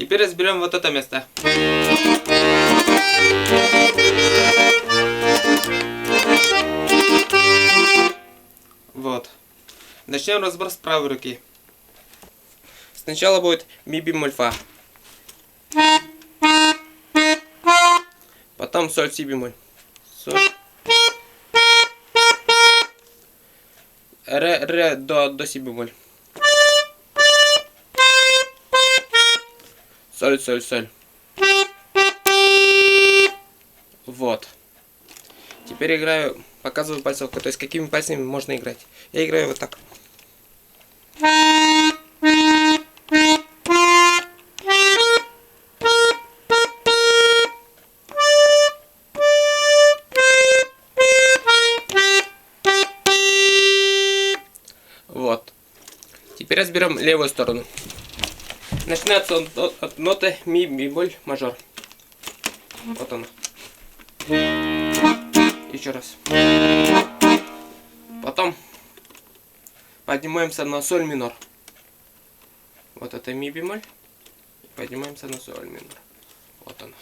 Теперь разберем вот это место. Вот. Начнем разбор с правой руки. Сначала будет ми бемоль фа. Потом соль си бемоль. Соль. Ре до си бемоль. Соль, соль, соль. Вот. Теперь играю, показываю пальцовку, то есть какими пальцами можно играть. Я играю вот так. Вот. Теперь разберем левую сторону. Начинается он от ноты ми бемоль мажор. Вот она. Еще раз. Потом поднимаемся на соль минор. Вот это ми бемоль. Поднимаемся на соль минор. Вот она.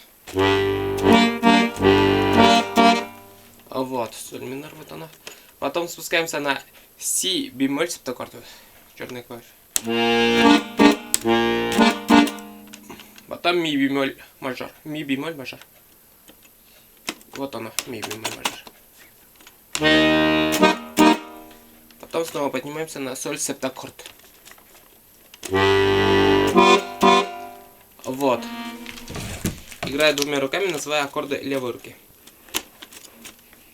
Вот соль минор, вот она. Потом спускаемся на си бемоль септаккорд. Черный клавиш. Потом ми бемоль мажор. Ми бемоль мажор. Вот оно, ми бемоль мажор. Потом снова поднимаемся на соль септаккорд. Вот. Играю двумя руками, называя аккорды левой руки.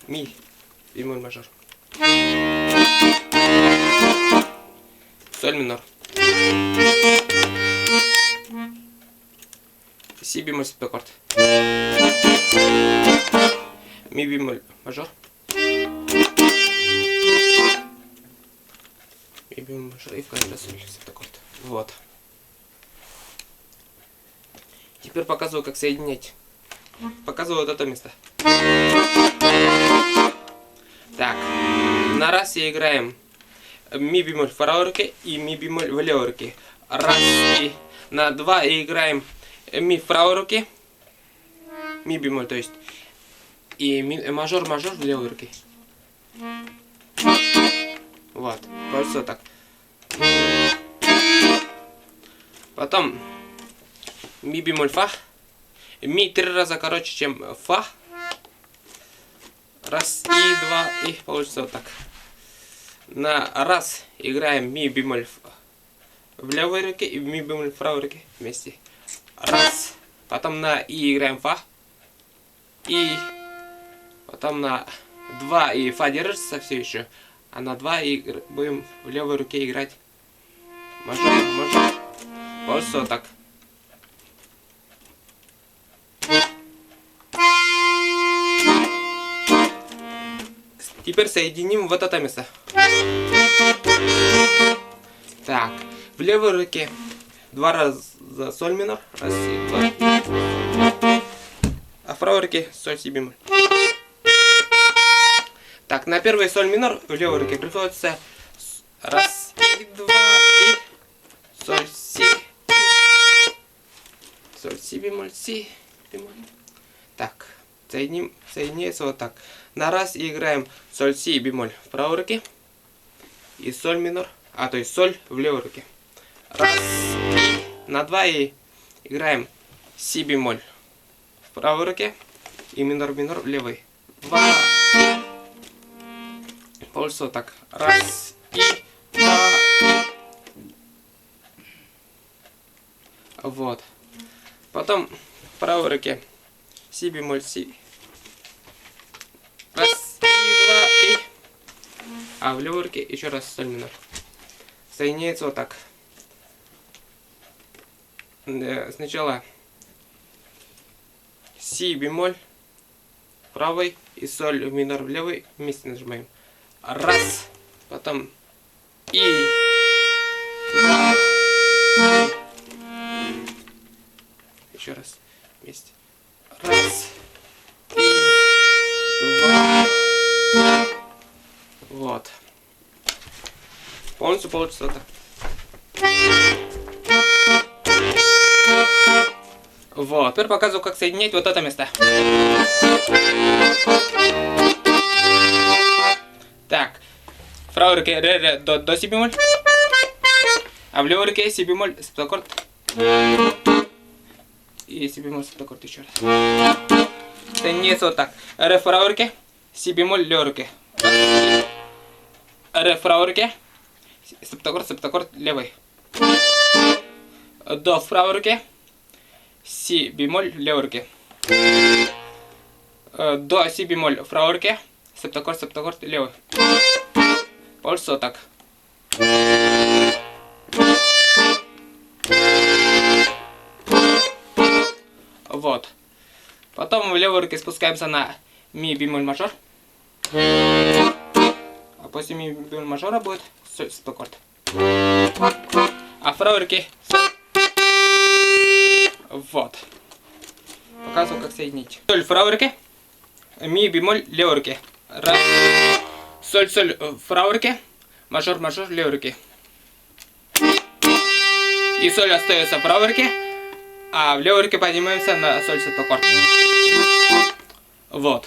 Ми бемоль мажор. Соль минор. Си бемоль септаккорд. Ми бемоль мажор. Ми бемоль мажор и в конце соль септаккорд. Вот. Теперь показываю, как соединять. Показываю вот это место. Так. На раз и играем ми бемоль в правой руке и ми бемоль в левой руке. Раз и на два и играем ми в правой руке. Ми бемоль, то есть. И мажор в левой руке. Вот. Просто так. Потом ми бемоль фа. Ми 3 раза короче, чем фа. Раз и два и получится вот так. На раз играем ми бемоль в левой руке и ми бемоль в правой руке вместе. Раз. Потом на и играем фа. И потом на 2 и фа держится все еще. А на 2 и будем в левой руке играть мажор, мажор. Получится вот так. Теперь соединим вот это место. Так. В левой руке 2 раза соль минор. Раз и два. А в правой руке соль си бемоль. Так, на первый соль минор в левой руке приходится раз и два и соль си. Соль си бемоль, си бемоль. Так, соединяется вот так. На раз и играем соль си бемоль в правой руке и соль минор, то есть соль в левой руке. Раз и на два и играем си бемоль в правой руке и минор в левой. 2 и получится вот так. Раз и два. Вот. Потом в правой руке си бемоль, си. Раз и два и. А в левой руке еще раз соль минор. Соединяется вот так. Сначала си бемоль в правой и соль минор в левой вместе нажимаем. Раз. Потом и. Два. Еще раз вместе. Раз. И. Два. Вот. Полностью получится вот так. Вот. Теперь показываю, как соединять вот это место. Так. В правой руке ре, до, си бемоль. А в левой руке си бемоль, септаккорд. И си бемоль, септаккорд еще раз. Соединяется вот так. Ре в правой руке, си бемоль в левой руке. Ре в правой руке, септаккорд, септаккорд левой. До в правой руке, си бемоль в левой руке. До, си бемоль в правой руке, септаккорд, септаккорд левой. Получится вот так. Вот. Потом в левой руке спускаемся на ми бемоль мажор. А после ми бемоль мажора будет соль септаккорд. А в правой руке вот. Показываю, как соединить. Соль в правой руке, ми бемоль в левой руке. Раз. Соль, соль в правой руке, мажор, мажор в левой руке. И соль остается в правой руке, а в левой руке поднимаемся на соль септаккорд. Вот.